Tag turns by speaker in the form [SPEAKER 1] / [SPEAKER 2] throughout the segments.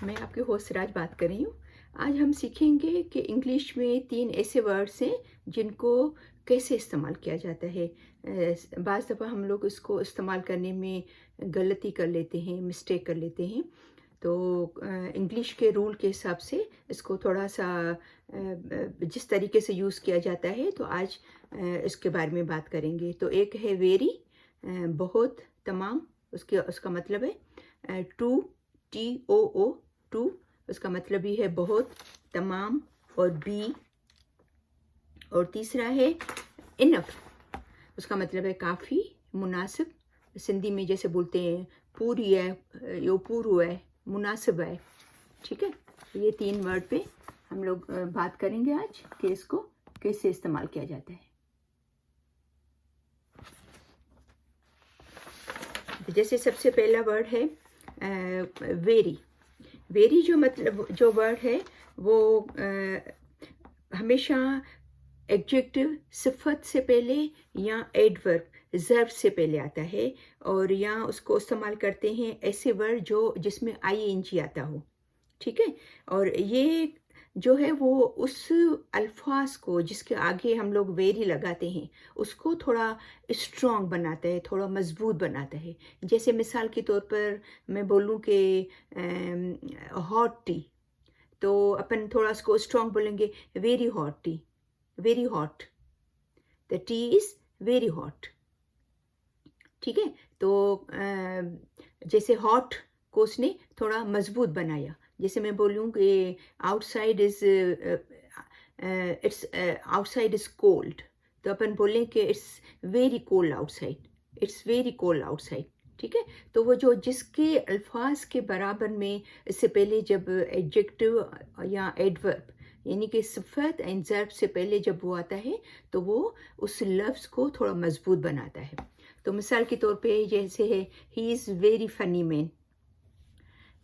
[SPEAKER 1] मैं आपकी होस्ट राज बात कर रही हूँ। आज हम सीखेंगे कि इंग्लिश में 3 ऐसे वर्ड्स हैं जिनको कैसे इस्तेमाल किया जाता है। बाज़ दफ़ा हम लोग इसको इस्तेमाल करने में गलती कर लेते हैं, मिस्टेक कर लेते हैं। तो इंग्लिश के रूल के हिसाब से इसको थोड़ा-सा जिस तरीके से यूज़ किया जाता है, तो आज इसके बारे में बात करेंगे। तो एक है वेरी, बहुत, तमाम, उसका मतलब है टू, TOO, टू, उसका मतलब ही है बहुत, तमाम और बी। और तीसरा है इनफ, उसका मतलब है काफ़ी, मुनासिब। सिंधी में जैसे बोलते हैं पूरी है, यो पूरू है, मुनासिब है। ठीक है, तो ये 3 वर्ड पे हम लोग बात करेंगे आज कि इसको कैसे इस्तेमाल किया जाता है। तो जैसे सबसे पहला वर्ड है वेरी। वेरी जो मतलब जो वर्ड है वो हमेशा एडजेक्टिव सिफत से पहले या एडवर्ब ज़र्ब से पहले आता है, और या उसको इस्तेमाल करते हैं ऐसे वर्ड जिसमें ING आता हो। ठीक है, और ये जो है वो उस अल्फाज को जिसके आगे हम लोग वेरी लगाते हैं उसको थोड़ा स्ट्रॉन्ग बनाता है, थोड़ा मजबूत बनाता है। जैसे मिसाल के तौर पर मैं बोलूँ कि हॉट टी, तो अपन थोड़ा उसको स्ट्रॉन्ग बोलेंगे, very hot T, very hot, the T is very hot. ठीक है, तो जैसे हॉट को उसने थोड़ा मजबूत बनाया। जैसे मैं बोलूँ कि outside is it's outside is cold, तो अपन बोलें कि it's very cold outside, it's very cold outside. ठीक है, तो वो जो जिसके अल्फाज के बराबर में इससे पहले जब एडजेक्टिव या एडवर्ब यानी कि सिफत एंड ज़र्ब से पहले जब वो आता है तो वो उस लफ्ज़ को थोड़ा मजबूत बनाता है। तो मिसाल के तौर पे जैसे है, he is very funny man,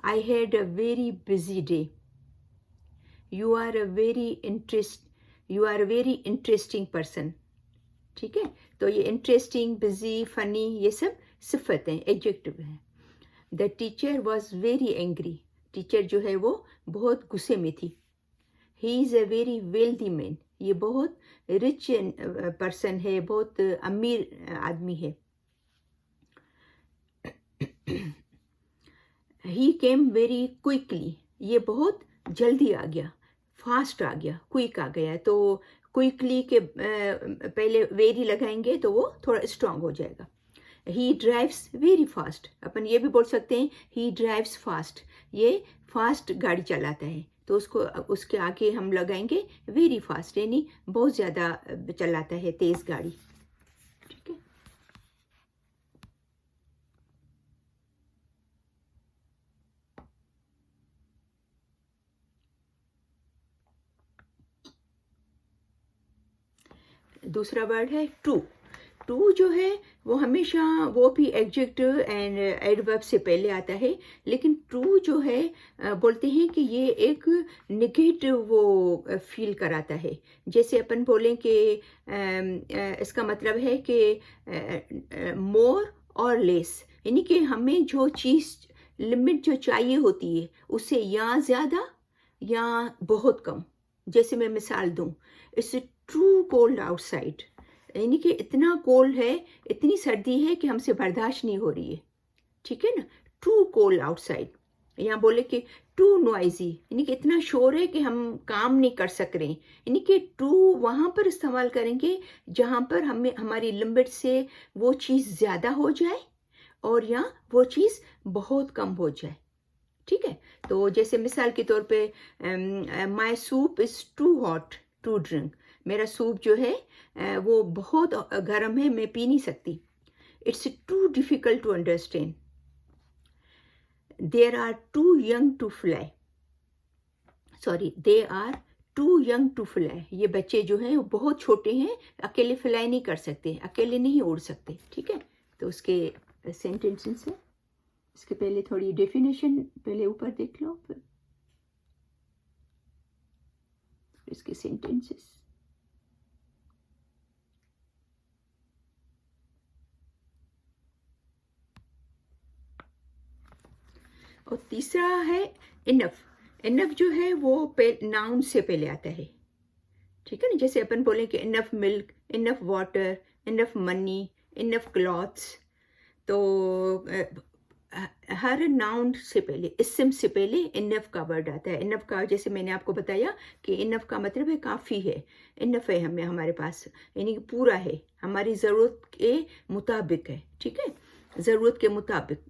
[SPEAKER 1] I had a very busy day, you are a very you are a very interesting person. ठीक है, तो ये इंटरेस्टिंग, बिजी, फनी ये सब सिफत हैं, एडजेक्टिव हैं। The teacher was very angry, teacher जो है वो बहुत गुस्से में थी। He is a very wealthy man, ये बहुत रिच पर्सन है, बहुत अमीर आदमी है। ही केम वेरी क्विकली, ये बहुत जल्दी आ गया, फास्ट आ गया, क्विक आ गया। तो क्विकली के पहले वेरी लगाएंगे तो वो थोड़ा स्ट्रांग हो जाएगा। ही ड्राइव्स वेरी फास्ट, अपन ये भी बोल सकते हैं ही ड्राइव्स फास्ट, ये फास्ट गाड़ी चलाता है। तो उसको उसके आगे हम लगाएंगे वेरी फास्ट, यानी बहुत ज़्यादा चलाता है, तेज़ गाड़ी। ठीक है, दूसरा वर्ड है टू। टू जो है वो हमेशा वो भी एडजेक्टिव एंड एडवर्ब से पहले आता है, लेकिन टू जो है बोलते हैं कि ये एक निगेटिव वो फील कराता है। जैसे अपन बोलें कि इसका मतलब है कि मोर और लेस, यानी कि हमें जो चीज़ लिमिट जो चाहिए होती है उससे या ज़्यादा या बहुत कम। जैसे मैं मिसाल दूं, इट्स ट्रू कोल्ड आउटसाइड, यानी कि इतना कोल्ड है, इतनी सर्दी है कि हमसे बर्दाश्त नहीं हो रही है। ठीक है ना, टू कोल्ड आउटसाइड। यहाँ बोले कि टू नॉइजी, यानी कि इतना शोर है कि हम काम नहीं कर सक रहे, यानी कि टू वहाँ पर इस्तेमाल करेंगे जहाँ पर हमें हमारी लिमिट से वो चीज़ ज़्यादा हो जाए और या वो चीज़ बहुत कम हो जाए। ठीक है, तो जैसे मिसाल के तौर पे my soup is too hot to drink, मेरा सूप जो है वो बहुत गर्म है, मैं पी नहीं सकती। It's too difficult to understand, there are too young to fly, sorry they are too young to fly, ये बच्चे जो हैं वो बहुत छोटे हैं, अकेले फ्लाई नहीं कर सकते, अकेले नहीं उड़ सकते। ठीक है, तो उसके सेंटेंसेस है। इसके पहले थोड़ी डेफिनेशन पहले ऊपर देख लो, फिर इसके सेंटेंसेस। और तीसरा है इनफ। इनफ जो है वो नाउन से पहले आता है, ठीक है ना। जैसे अपन बोलें कि enough milk, enough water, enough money, enough clothes. तो हर नाउन से पहले, इस्म से पहले इनफ का वर्ड आता है। इनफ का जैसे मैंने आपको बताया कि इनफ का मतलब है काफ़ी है, इनफ है हमें, हमारे पास, यानी कि पूरा है, हमारी ज़रूरत के मुताबिक है, ठीक है, ज़रूरत के मुताबिक।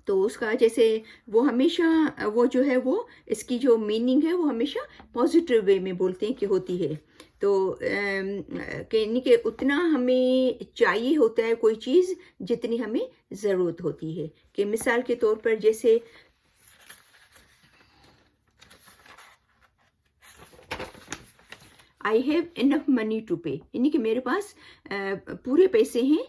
[SPEAKER 1] तो उसका जैसे वो हमेशा, वो जो है वो इसकी जो मीनिंग है वो हमेशा पॉजिटिव वे में बोलते हैं कि होती है। तो यानी कि उतना हमें चाहिए होता है कोई चीज़ जितनी हमें ज़रूरत होती है। कि मिसाल के तौर पर जैसे I have enough money to pay, यानी कि मेरे पास पूरे पैसे हैं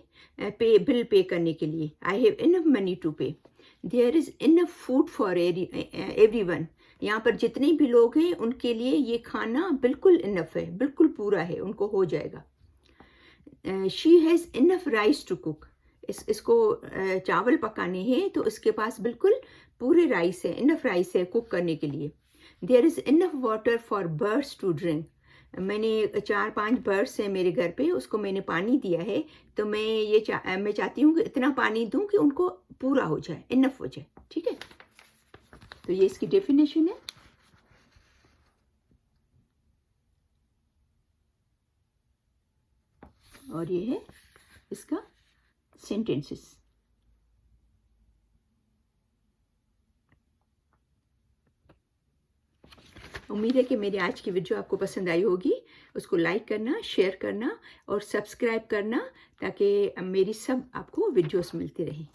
[SPEAKER 1] बिल पे करने के लिए। I have enough money to pay. There is enough food for everyone, यहाँ पर जितने भी लोग हैं उनके लिए ये खाना बिल्कुल इनफ है, बिल्कुल पूरा है, उनको हो जाएगा। She has enough rice to cook, इसको चावल पकाने हैं तो इसके पास बिल्कुल पूरे राइस है, इनफ राइस है कुक करने के लिए। There is enough water for birds to drink, मैंने 4-5 बर्ड्स हैं मेरे घर पे, उसको मैंने पानी दिया है, तो मैं चाहती हूँ कि इतना पानी दूँ कि उनको पूरा हो जाए, इनफ हो जाए, ठीक है। तो ये इसकी डेफिनेशन है। और ये है इसका सेंटेंसेस। उम्मीद है कि मेरी आज की वीडियो आपको पसंद आई होगी। उसको लाइक करना, शेयर करना और सब्सक्राइब करना, ताकि मेरी सब आपको वीडियोस मिलती रहें।